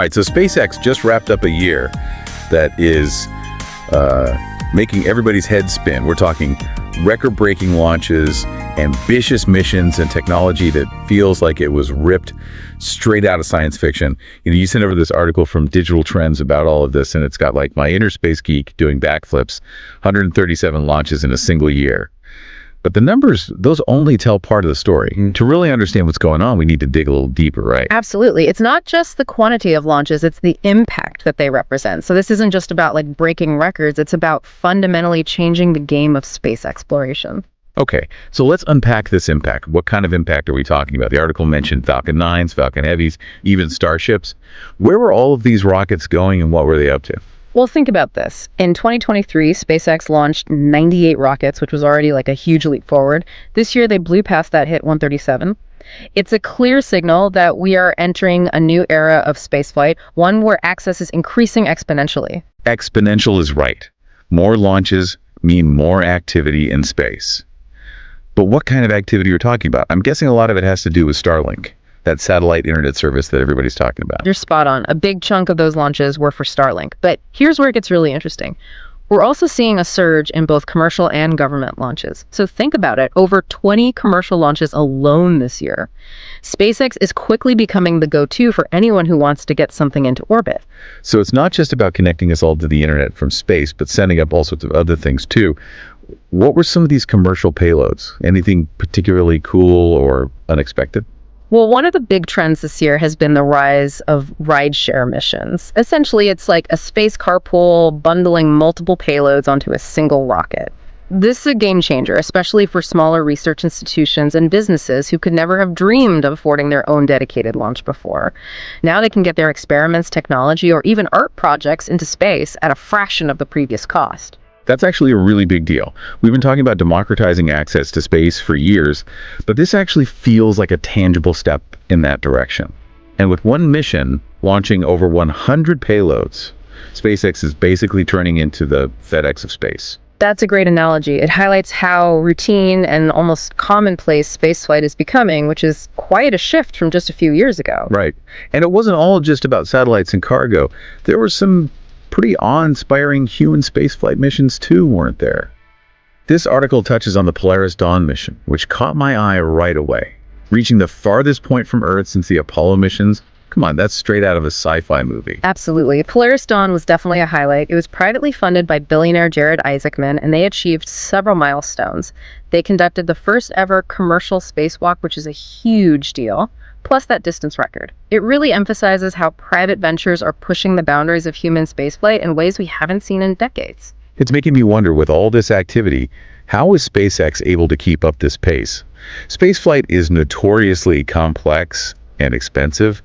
All right, so SpaceX just wrapped up a year that is making everybody's head spin. We're talking record-breaking launches, ambitious missions, and technology that feels like it was ripped straight out of science fiction. You sent over this article from Digital Trends about all of this, and it's got like my inner space geek doing backflips, 137 launches in a single year. But the numbers, those only tell part of the story. To really understand what's going on, we need to dig a little deeper, right? Absolutely. It's not just the quantity of launches, it's the impact that they represent. So this isn't just about like breaking records, it's about fundamentally changing the game of space exploration. Okay, so let's unpack this impact. What kind of impact are we talking about? The article mentioned Falcon 9s, Falcon Heavies, even Starships. Where were all of these rockets going and what were they up to? Well, think about this. In 2023, SpaceX launched 98 rockets, which was already like a huge leap forward. This year, they blew past that, hit 137. It's a clear signal that we are entering a new era of spaceflight, one where access is increasing exponentially. Exponential is right. More launches mean more activity in space. But what kind of activity are you talking about? I'm guessing a lot of it has to do with Starlink, that satellite internet service that everybody's talking about. You're spot on. A big chunk of those launches were for Starlink. But here's where it gets really interesting. We're also seeing a surge in both commercial and government launches. So think about it, over 20 commercial launches alone this year. SpaceX is quickly becoming the go-to for anyone who wants to get something into orbit. So it's not just about connecting us all to the internet from space, but sending up all sorts of other things too. What were some of these commercial payloads? Anything particularly cool or unexpected? Well, one of the big trends this year has been the rise of rideshare missions. Essentially, it's like a space carpool bundling multiple payloads onto a single rocket. This is a game changer, especially for smaller research institutions and businesses who could never have dreamed of affording their own dedicated launch before. Now they can get their experiments, technology, or even art projects into space at a fraction of the previous cost. That's actually a really big deal. We've been talking about democratizing access to space for years, but this actually feels like a tangible step in that direction. And with one mission launching over 100 payloads, SpaceX is basically turning into the FedEx of space. That's a great analogy. It highlights how routine and almost commonplace spaceflight is becoming, which is quite a shift from just a few years ago. Right. And it wasn't all just about satellites and cargo. There were some pretty awe-inspiring human spaceflight missions too, weren't there? This article touches on the Polaris Dawn mission, which caught my eye right away. Reaching the farthest point from Earth since the Apollo missions. Come on, that's straight out of a sci-fi movie. Absolutely. Polaris Dawn was definitely a highlight. It was privately funded by billionaire Jared Isaacman, and they achieved several milestones. They conducted the first ever commercial spacewalk, which is a huge deal, plus that distance record. It really emphasizes how private ventures are pushing the boundaries of human spaceflight in ways we haven't seen in decades. It's making me wonder, with all this activity, how is SpaceX able to keep up this pace? Spaceflight is notoriously complex and expensive.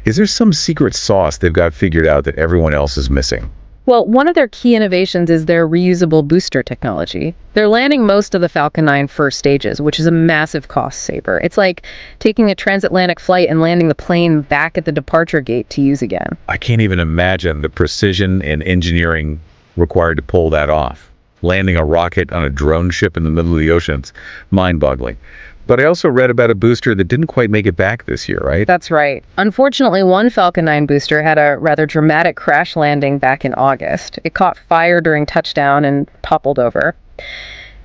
Is there some secret sauce they've got figured out that everyone else is missing? Well, one of their key innovations is their reusable booster technology. They're landing most of the Falcon 9 first stages, which is a massive cost saver. It's like taking a transatlantic flight and landing the plane back at the departure gate to use again. I can't even imagine the precision and engineering required to pull that off. Landing a rocket on a drone ship in the middle of the ocean's mind-boggling. But I also read about a booster that didn't quite make it back this year, right? That's right. Unfortunately, one Falcon 9 booster had a rather dramatic crash landing back in August. It caught fire during touchdown and toppled over.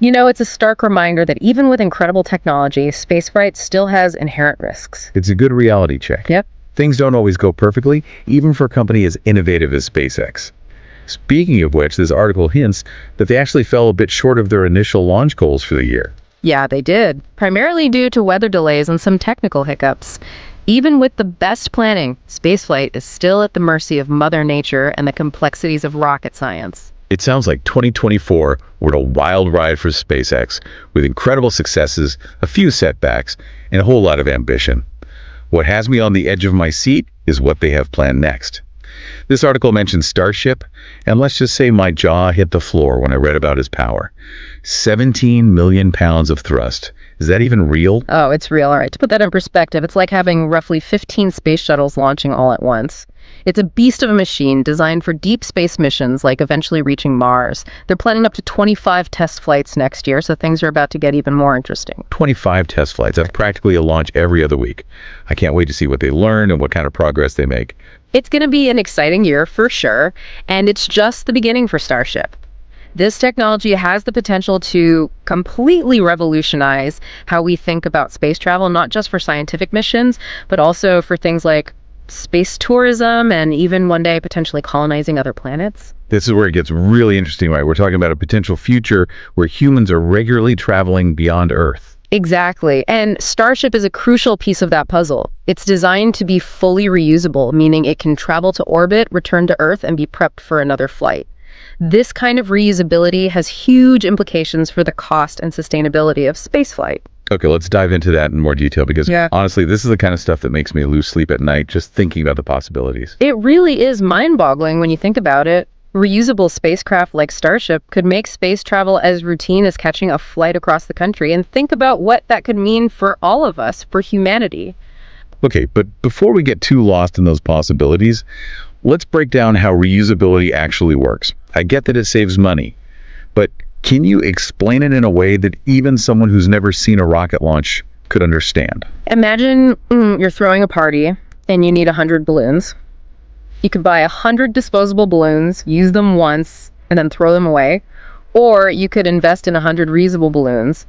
It's a stark reminder that even with incredible technology, spaceflight still has inherent risks. It's a good reality check. Yep. Things don't always go perfectly, even for a company as innovative as SpaceX. Speaking of which, this article hints that they actually fell a bit short of their initial launch goals for the year. Yeah, they did, primarily due to weather delays and some technical hiccups. Even with the best planning, spaceflight is still at the mercy of Mother Nature and the complexities of rocket science. It sounds like 2024 were a wild ride for SpaceX, with incredible successes, a few setbacks, and a whole lot of ambition. What has me on the edge of my seat is what they have planned next. This article mentions Starship, and let's just say my jaw hit the floor when I read about his power. 17 million pounds of thrust. Is that even real? Oh, it's real. All right. To put that in perspective, it's like having roughly 15 space shuttles launching all at once. It's a beast of a machine designed for deep space missions like eventually reaching Mars. They're planning up to 25 test flights next year, so things are about to get even more interesting. 25 test flights. That's practically a launch every other week. I can't wait to see what they learn and what kind of progress they make. It's going to be an exciting year for sure, and it's just the beginning for Starship. This technology has the potential to completely revolutionize how we think about space travel, not just for scientific missions, but also for things like space tourism and even one day potentially colonizing other planets. This is where it gets really interesting, right? We're talking about a potential future where humans are regularly traveling beyond Earth. Exactly. And Starship is a crucial piece of that puzzle. It's designed to be fully reusable, meaning it can travel to orbit, return to Earth, and be prepped for another flight. This kind of reusability has huge implications for the cost and sustainability of spaceflight. Okay, let's dive into that in more detail because honestly, this is the kind of stuff that makes me lose sleep at night just thinking about the possibilities. It really is mind-boggling when you think about it. Reusable spacecraft like Starship could make space travel as routine as catching a flight across the country, and think about what that could mean for all of us, for humanity. Okay, but before we get too lost in those possibilities, let's break down how reusability actually works. I get that it saves money, but can you explain it in a way that even someone who's never seen a rocket launch could understand? Imagine you're throwing a party and you need 100 balloons. You could buy 100 disposable balloons, use them once, and then throw them away. Or you could invest in 100 reusable balloons,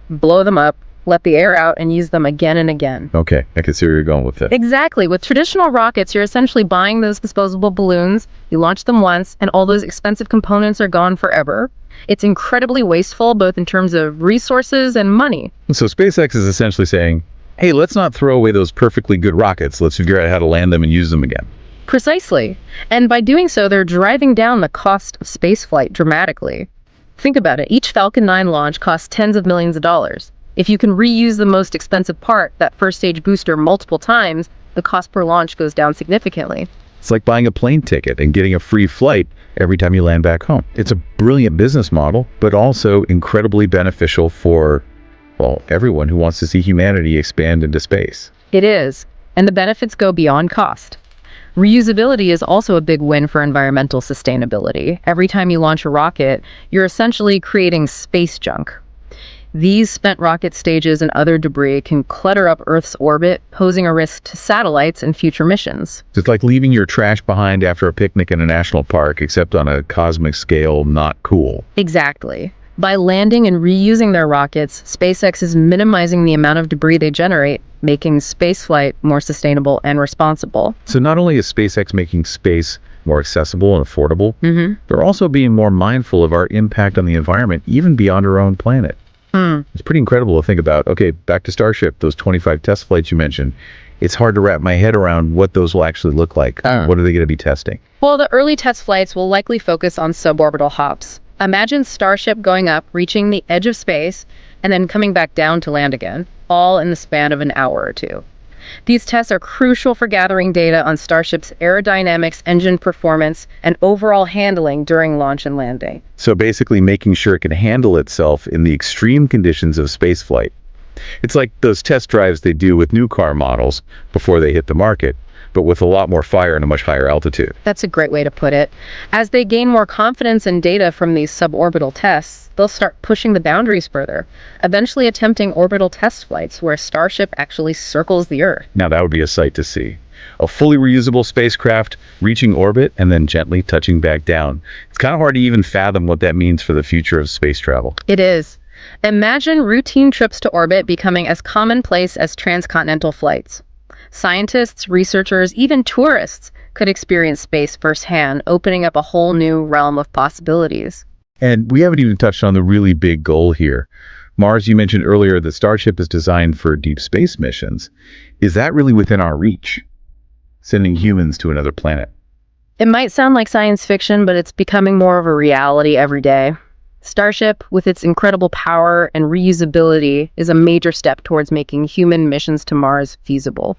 blow them up, let the air out, and use them again and again. Okay, I can see where you're going with it. Exactly. With traditional rockets, you're essentially buying those disposable balloons, you launch them once, and all those expensive components are gone forever. It's incredibly wasteful, both in terms of resources and money. So SpaceX is essentially saying, hey, let's not throw away those perfectly good rockets. Let's figure out how to land them and use them again. Precisely. And by doing so, they're driving down the cost of spaceflight dramatically. Think about it. Each Falcon 9 launch costs tens of millions of dollars. If you can reuse the most expensive part, that first stage booster, multiple times, the cost per launch goes down significantly. It's like buying a plane ticket and getting a free flight every time you land back home. It's a brilliant business model, but also incredibly beneficial for, well, everyone who wants to see humanity expand into space. It is, and the benefits go beyond cost. Reusability is also a big win for environmental sustainability. Every time you launch a rocket, you're essentially creating space junk. These spent rocket stages and other debris can clutter up Earth's orbit, posing a risk to satellites and future missions. It's like leaving your trash behind after a picnic in a national park, except on a cosmic scale, not cool. Exactly. By landing and reusing their rockets, SpaceX is minimizing the amount of debris they generate, making spaceflight more sustainable and responsible. So not only is SpaceX making space more accessible and affordable, they're also being more mindful of our impact on the environment, even beyond our own planet. It's pretty incredible to think about. Okay, back to Starship, those 25 test flights you mentioned. It's hard to wrap my head around what those will actually look like. What are they going to be testing? Well, the early test flights will likely focus on suborbital hops. Imagine Starship going up, reaching the edge of space, and then coming back down to land again, all in the span of an hour or two. These tests are crucial for gathering data on Starship's aerodynamics, engine performance, and overall handling during launch and landing. So basically making sure it can handle itself in the extreme conditions of spaceflight. It's like those test drives they do with new car models before they hit the market, but with a lot more fire and a much higher altitude. That's a great way to put it. As they gain more confidence and data from these suborbital tests, they'll start pushing the boundaries further, eventually attempting orbital test flights where Starship actually circles the Earth. Now that would be a sight to see. A fully reusable spacecraft reaching orbit and then gently touching back down. It's kind of hard to even fathom what that means for the future of space travel. It is. Imagine routine trips to orbit becoming as commonplace as transcontinental flights. Scientists, researchers, even tourists could experience space firsthand, opening up a whole new realm of possibilities. And we haven't even touched on the really big goal here. Mars, you mentioned earlier that Starship is designed for deep space missions. Is that really within our reach? Sending humans to another planet? It might sound like science fiction, but it's becoming more of a reality every day. Starship, with its incredible power and reusability, is a major step towards making human missions to Mars feasible.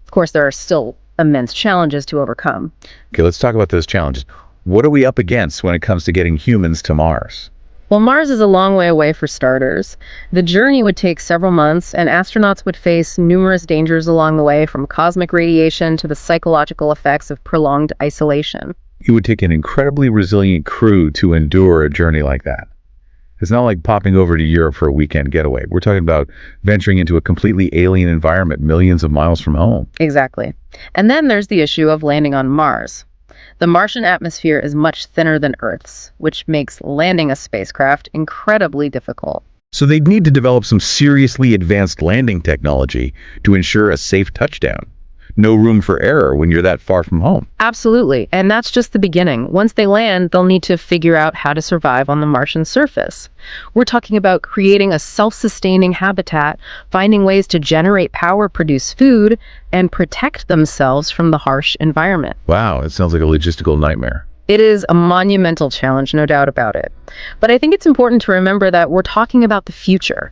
Of course, there are still immense challenges to overcome. Okay, let's talk about those challenges. What are we up against when it comes to getting humans to Mars? Well, Mars is a long way away for starters. The journey would take several months, and astronauts would face numerous dangers along the way, from cosmic radiation to the psychological effects of prolonged isolation. It would take an incredibly resilient crew to endure a journey like that. It's not like popping over to Europe for a weekend getaway. We're talking about venturing into a completely alien environment millions of miles from home. Exactly. And then there's the issue of landing on Mars. The Martian atmosphere is much thinner than Earth's, which makes landing a spacecraft incredibly difficult. So they'd need to develop some seriously advanced landing technology to ensure a safe touchdown. No room for error when you're that far from home. Absolutely. And that's just the beginning. Once they land, they'll need to figure out how to survive on the Martian surface. We're talking about creating a self-sustaining habitat, finding ways to generate power, produce food, and protect themselves from the harsh environment. Wow, it sounds like a logistical nightmare. It is a monumental challenge, no doubt about it. But I think it's important to remember that we're talking about the future.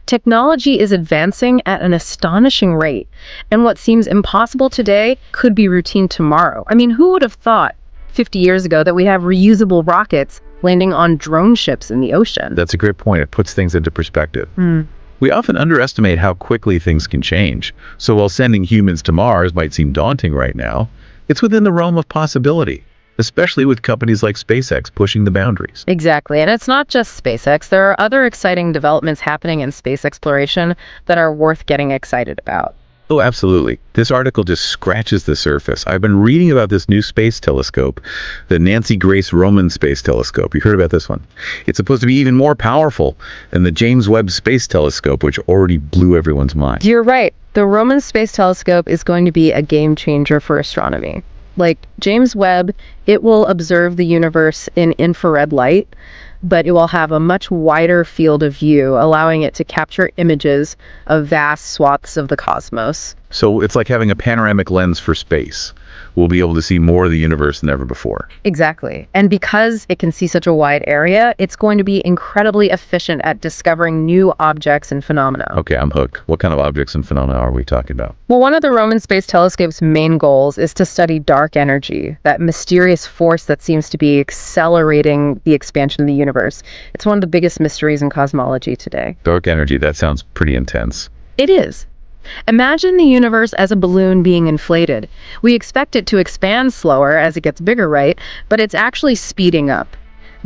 Technology is advancing at an astonishing rate, and what seems impossible today could be routine tomorrow. I mean, who would have thought 50 years ago that we have reusable rockets landing on drone ships in the ocean? That's a great point. It puts things into perspective. We often underestimate how quickly things can change. So while sending humans to Mars might seem daunting right now, it's within the realm of possibility, especially with companies like SpaceX pushing the boundaries. Exactly. And it's not just SpaceX. There are other exciting developments happening in space exploration that are worth getting excited about. Oh, absolutely. This article just scratches the surface. I've been reading about this new space telescope, the Nancy Grace Roman Space Telescope. You heard about this one? It's supposed to be even more powerful than the James Webb Space Telescope, which already blew everyone's mind. You're right. The Roman Space Telescope is going to be a game changer for astronomy. Like James Webb, it will observe the universe in infrared light, but it will have a much wider field of view, allowing it to capture images of vast swaths of the cosmos. So it's like having a panoramic lens for space. We'll be able to see more of the universe than ever before. Exactly. And because it can see such a wide area, it's going to be incredibly efficient at discovering new objects and phenomena. Okay, I'm hooked. What kind of objects and phenomena are we talking about? Well, one of the Roman Space Telescope's main goals is to study dark energy, that mysterious force that seems to be accelerating the expansion of the universe. It's one of the biggest mysteries in cosmology today. Dark energy, that sounds pretty intense. It is. Imagine the universe as a balloon being inflated. We expect it to expand slower as it gets bigger, right? But it's actually speeding up.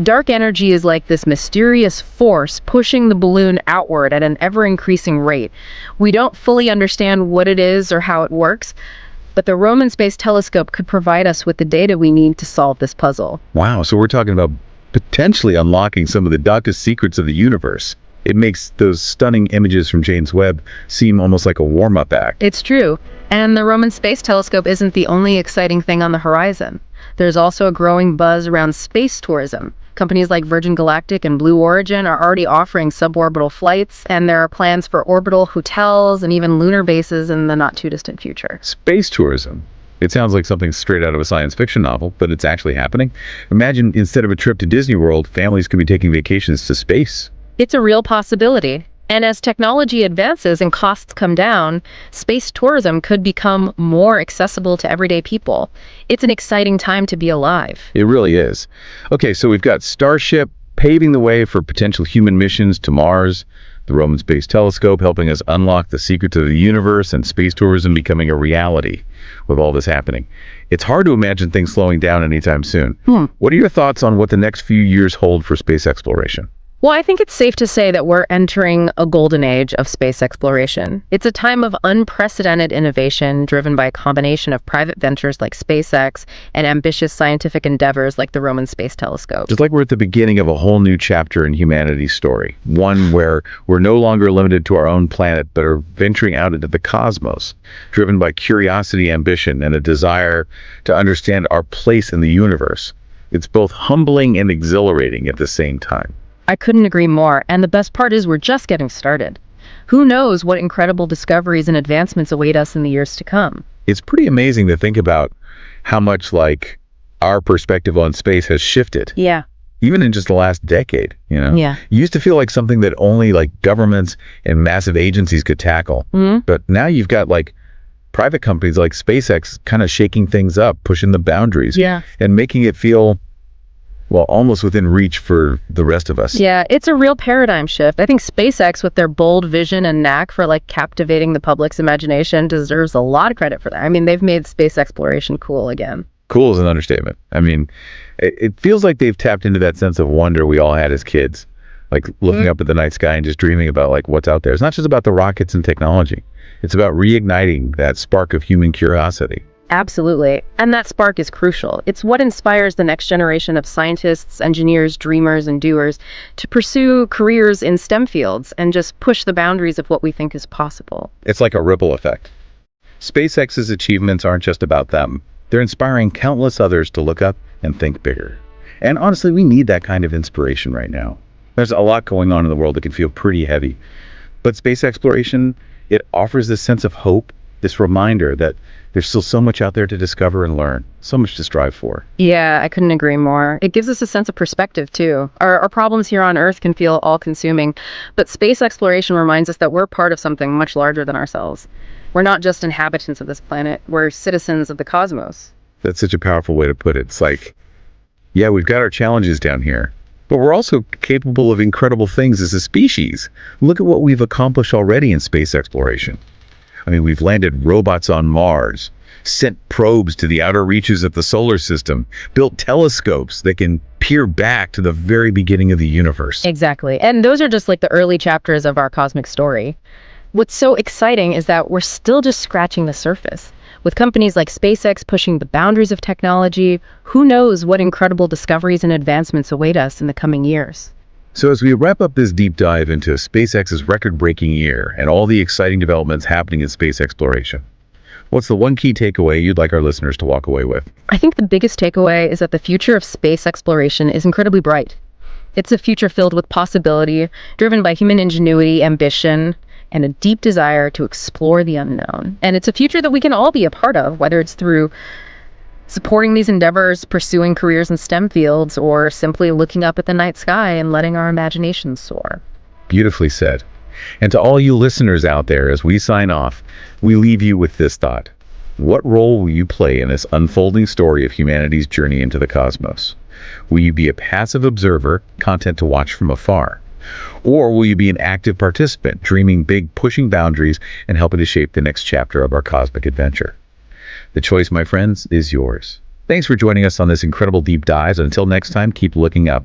Dark energy is like this mysterious force pushing the balloon outward at an ever-increasing rate. We don't fully understand what it is or how it works, but the Roman Space Telescope could provide us with the data we need to solve this puzzle. Wow, so we're talking about potentially unlocking some of the darkest secrets of the universe. It makes those stunning images from James Webb seem almost like a warm-up act. It's true. And the Roman Space Telescope isn't the only exciting thing on the horizon. There's also a growing buzz around space tourism. Companies like Virgin Galactic and Blue Origin are already offering suborbital flights, and there are plans for orbital hotels and even lunar bases in the not-too-distant future. Space tourism. It sounds like something straight out of a science fiction novel, but it's actually happening. Imagine instead of a trip to Disney World, families could be taking vacations to space. It's a real possibility. And as technology advances and costs come down, space tourism could become more accessible to everyday people. It's an exciting time to be alive. It really is. Okay, so we've got Starship paving the way for potential human missions to Mars, the Roman Space Telescope helping us unlock the secrets of the universe, and space tourism becoming a reality with all this happening. It's hard to imagine things slowing down anytime soon. What are your thoughts on what the next few years hold for space exploration? Well, I think it's safe to say that we're entering a golden age of space exploration. It's a time of unprecedented innovation driven by a combination of private ventures like SpaceX and ambitious scientific endeavors like the Roman Space Telescope. It's like we're at the beginning of a whole new chapter in humanity's story, one where we're no longer limited to our own planet, but are venturing out into the cosmos, driven by curiosity, ambition, and a desire to understand our place in the universe. It's both humbling and exhilarating at the same time. I couldn't agree more, and the best part is we're just getting started. Who knows what incredible discoveries and advancements await us in the years to come? It's pretty amazing to think about how much, like, our perspective on space has shifted. Yeah. Even in just the last decade, you know? Yeah. It used to feel like something that only, like, governments and massive agencies could tackle. But now you've got, like, private companies like SpaceX kind of shaking things up, pushing the boundaries, Yeah. and making it feel Well, almost within reach for the rest of us. Yeah, it's a real paradigm shift. I think SpaceX, with their bold vision and knack for like captivating the public's imagination, deserves a lot of credit for that. I mean, they've made space exploration cool again. Cool is an understatement. I mean, it feels like they've tapped into that sense of wonder we all had as kids, like looking up at the night sky and just dreaming about like what's out there. It's not just about the rockets and technology. It's about reigniting that spark of human curiosity. Absolutely. And that spark is crucial. It's what inspires the next generation of scientists, engineers, dreamers, and doers to pursue careers in STEM fields and just push the boundaries of what we think is possible. It's like a ripple effect. SpaceX's achievements aren't just about them. They're inspiring countless others to look up and think bigger. And honestly, we need that kind of inspiration right now. There's a lot going on in the world that can feel pretty heavy. But space exploration, it offers this sense of hope, this reminder that there's still so much out there to discover and learn, so much to strive for. Yeah, I couldn't agree more. It gives us a sense of perspective, too. Our problems here on Earth can feel all-consuming, but space exploration reminds us that we're part of something much larger than ourselves. We're not just inhabitants of this planet, we're citizens of the cosmos. That's such a powerful way to put it. It's like, yeah, we've got our challenges down here, but we're also capable of incredible things as a species. Look at what we've accomplished already in space exploration. I mean, we've landed robots on Mars, sent probes to the outer reaches of the solar system, built telescopes that can peer back to the very beginning of the universe. Exactly. And those are just like the early chapters of our cosmic story. What's so exciting is that we're still just scratching the surface. With companies like SpaceX pushing the boundaries of technology, who knows what incredible discoveries and advancements await us in the coming years. So as we wrap up this deep dive into SpaceX's record-breaking year and all the exciting developments happening in space exploration, what's the one key takeaway you'd like our listeners to walk away with? I think the biggest takeaway is that the future of space exploration is incredibly bright. It's a future filled with possibility, driven by human ingenuity, ambition, and a deep desire to explore the unknown. And it's a future that we can all be a part of, whether it's through supporting these endeavors, pursuing careers in STEM fields, or simply looking up at the night sky and letting our imaginations soar. Beautifully said. And to all you listeners out there, as we sign off, we leave you with this thought. What role will you play in this unfolding story of humanity's journey into the cosmos? Will you be a passive observer, content to watch from afar? Or will you be an active participant, dreaming big, pushing boundaries, and helping to shape the next chapter of our cosmic adventure? The choice, my friends, is yours. Thanks for joining us on this incredible deep dive, and until next time, keep looking up.